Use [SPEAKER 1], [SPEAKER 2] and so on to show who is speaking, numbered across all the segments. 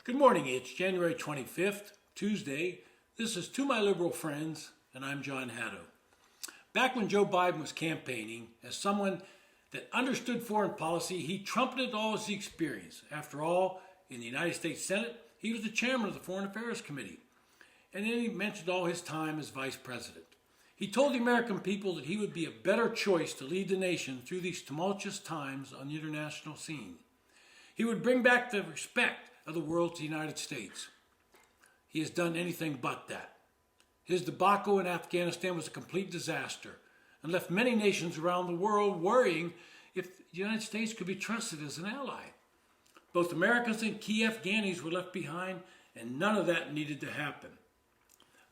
[SPEAKER 1] Good morning. It's January 25th, Tuesday. This is To My Liberal Friends, and I'm John Haddo. Back when Joe Biden was campaigning, as someone that understood foreign policy, he trumpeted all his experience. After all, in the United States Senate, he was the chairman of the Foreign Affairs Committee. And then he mentioned all his time as vice president. He told the American people that he would be a better choice to lead the nation through these tumultuous times on the international scene. He would bring back the respect of the world to the United States. He has done anything but that. His debacle in Afghanistan was a complete disaster and left many nations around the world worrying if the United States could be trusted as an ally. Both Americans and key Afghanis were left behind, and none of that needed to happen.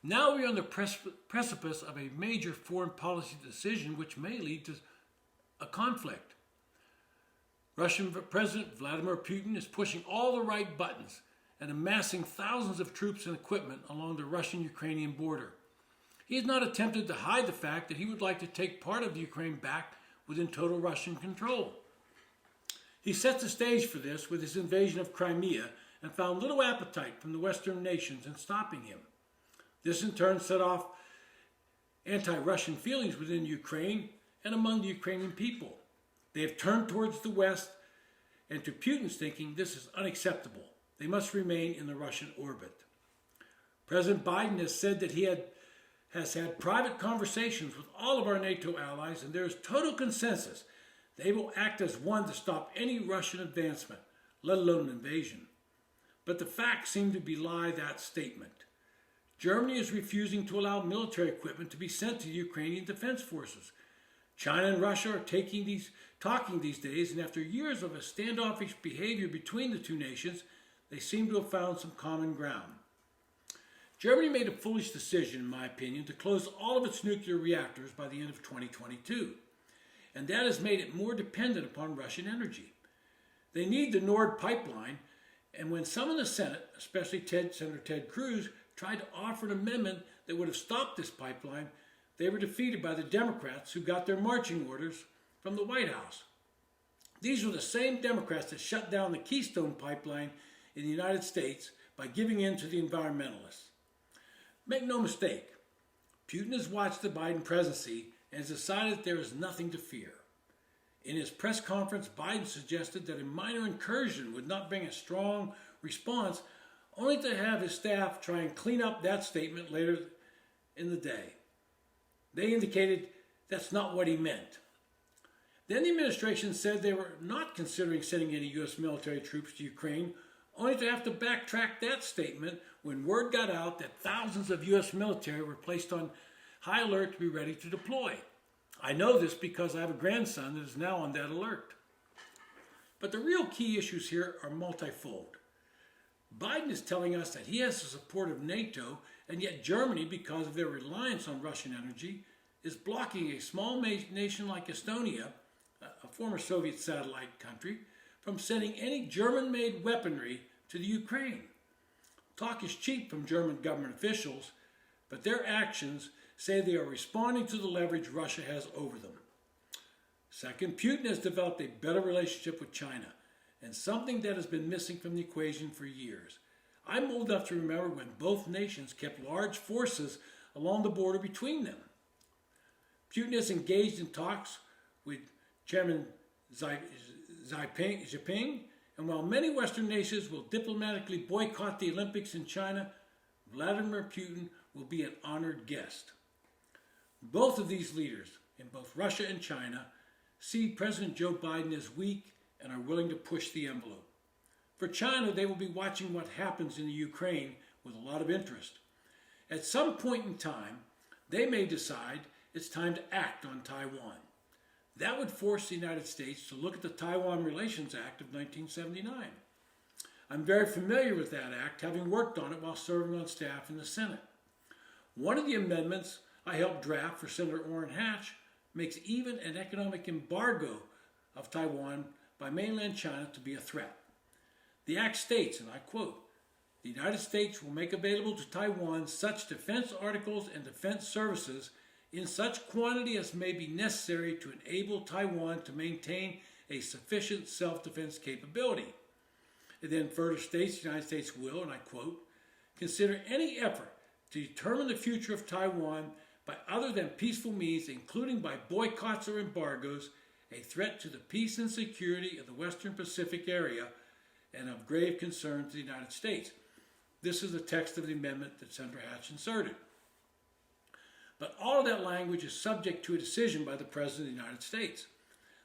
[SPEAKER 1] Now we are on the precipice of a major foreign policy decision which may lead to a conflict. Russian President Vladimir Putin is pushing all the right buttons and amassing thousands of troops and equipment along the Russian-Ukrainian border. He has not attempted to hide the fact that he would like to take part of the Ukraine back within total Russian control. He set the stage for this with his invasion of Crimea and found little appetite from the Western nations in stopping him. This in turn set off anti-Russian feelings within Ukraine and among the Ukrainian people. They have turned towards the West, and to Putin's thinking, this is unacceptable. They must remain in the Russian orbit. President Biden has said that he has had private conversations with all of our NATO allies, and there is total consensus they will act as one to stop any Russian advancement, let alone an invasion. But the facts seem to belie that statement. Germany is refusing to allow military equipment to be sent to the Ukrainian Defense Forces. China and Russia are talking these days, and after years of a standoffish behavior between the two nations, they seem to have found some common ground. Germany made a foolish decision, in my opinion, to close all of its nuclear reactors by the end of 2022, and that has made it more dependent upon Russian energy. They need the Nord pipeline, and when some in the Senate, especially Senator Ted Cruz, tried to offer an amendment that would have stopped this pipeline, they were defeated by the Democrats who got their marching orders from the White House. These were the same Democrats that shut down the Keystone Pipeline in the United States by giving in to the environmentalists. Make no mistake, Putin has watched the Biden presidency and has decided there is nothing to fear. In his press conference, Biden suggested that a minor incursion would not bring a strong response, only to have his staff try and clean up that statement later in the day. They indicated that's not what he meant. Then the administration said they were not considering sending any U.S. military troops to Ukraine, only to have to backtrack that statement when word got out that thousands of U.S. military were placed on high alert to be ready to deploy. I know this because I have a grandson that is now on that alert. But the real key issues here are multifold. Biden is telling us that he has the support of NATO, and yet Germany, because of their reliance on Russian energy, is blocking a small nation like Estonia, a former Soviet satellite country, from sending any German-made weaponry to the Ukraine. Talk is cheap from German government officials, but their actions say they are responding to the leverage Russia has over them. Second, Putin has developed a better relationship with China, and something that has been missing from the equation for years. I'm old enough to remember when both nations kept large forces along the border between them. Putin has engaged in talks with Chairman Xi Jinping, and while many Western nations will diplomatically boycott the Olympics in China, Vladimir Putin will be an honored guest. Both of these leaders, in both Russia and China, see President Joe Biden as weak and are willing to push the envelope. For China, they will be watching what happens in the Ukraine with a lot of interest. At some point in time, they may decide it's time to act on Taiwan. That would force the United States to look at the Taiwan Relations Act of 1979. I'm very familiar with that act, having worked on it while serving on staff in the Senate. One of the amendments I helped draft for Senator Orrin Hatch makes even an economic embargo of Taiwan by mainland China to be a threat. The act states, and I quote, "The United States will make available to Taiwan such defense articles and defense services in such quantity as may be necessary to enable Taiwan to maintain a sufficient self-defense capability." It then further states the United States will, and I quote, consider any effort to determine the future of Taiwan by other than peaceful means, including by boycotts or embargoes, a threat to the peace and security of the Western Pacific area and of grave concern to the United States. This is the text of the amendment that Senator Hatch inserted. But all of that language is subject to a decision by the President of the United States.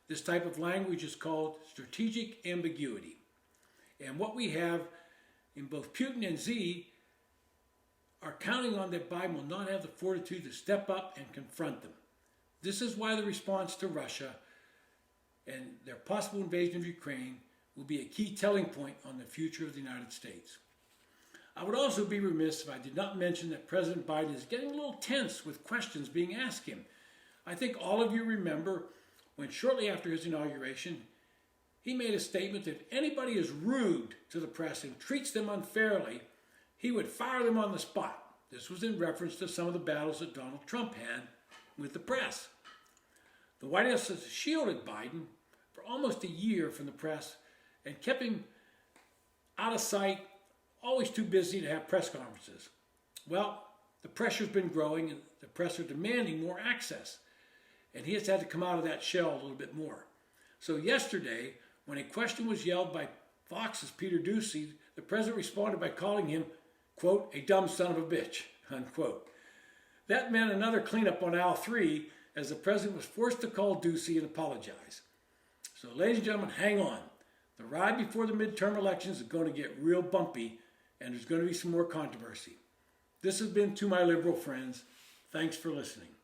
[SPEAKER 1] This type of language is called strategic ambiguity. And what we have in both Putin and Xi are counting on that Biden will not have the fortitude to step up and confront them. This is why the response to Russia and their possible invasion of Ukraine will be a key telling point on the future of the United States. I would also be remiss if I did not mention that President Biden is getting a little tense with questions being asked him. I think all of you remember when shortly after his inauguration, he made a statement that if anybody is rude to the press and treats them unfairly, he would fire them on the spot. This was in reference to some of the battles that Donald Trump had with the press. The White House has shielded Biden for almost a year from the press and kept him out of sight, always too busy to have press conferences. Well, the pressure's been growing and the press are demanding more access. And he has had to come out of that shell a little bit more. So yesterday, when a question was yelled by Fox's Peter Doocy, the president responded by calling him, quote, a dumb son of a bitch, unquote. That meant another cleanup on aisle 3 as the president was forced to call Doocy and apologize. So ladies and gentlemen, hang on. The ride before the midterm elections is going to get real bumpy and there's going to be some more controversy. This has been To My Liberal Friends. Thanks for listening.